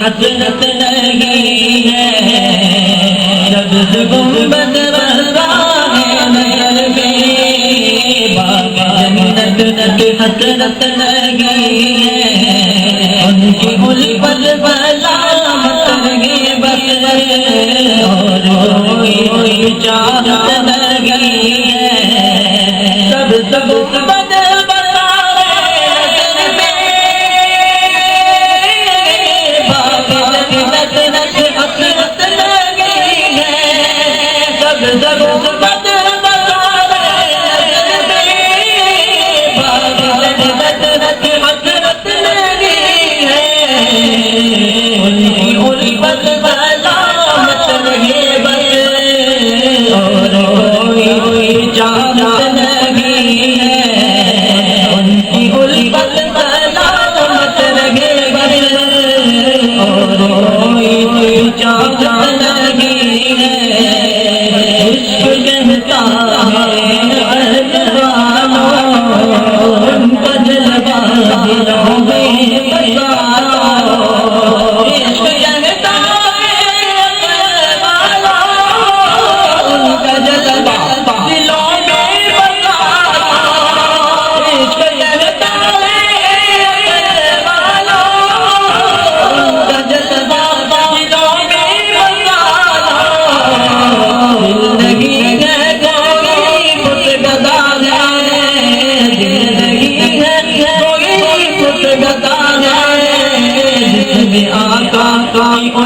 حسرت نہیں ہے جب گنبد بنا ہے نظر میں بابا جنت حسرت نہیں ہے ان کی الفت بلامت نہیں بس اور کوئی چاہت نہیں ہے سب گنبد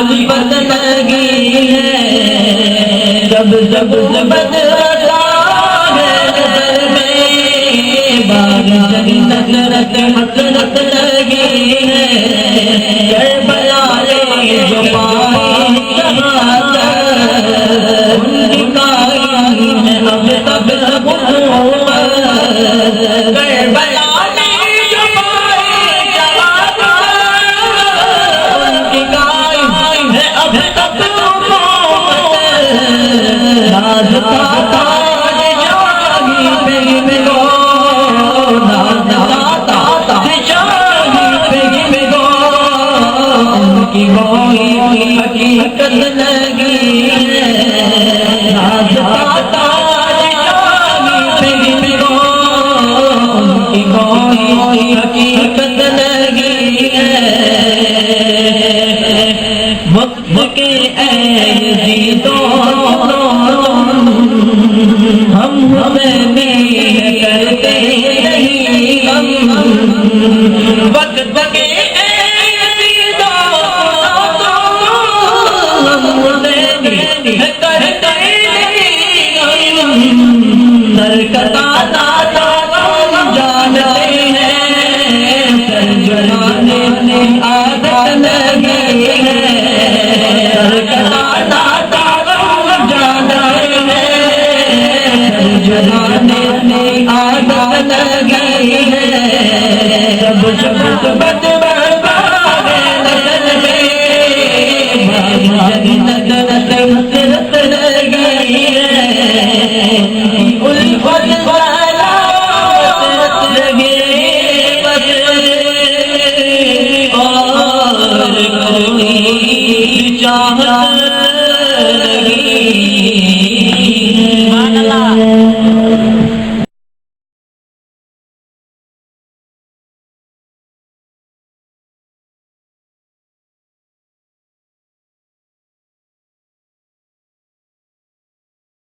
الفت لگی ہے جب گنبد بنا ہے نظر میں بابا جنت حسرت لگی ہے کربلا جو پائے شہادت ان کی کائی ہے اب تب حکومت کربلا حقیقت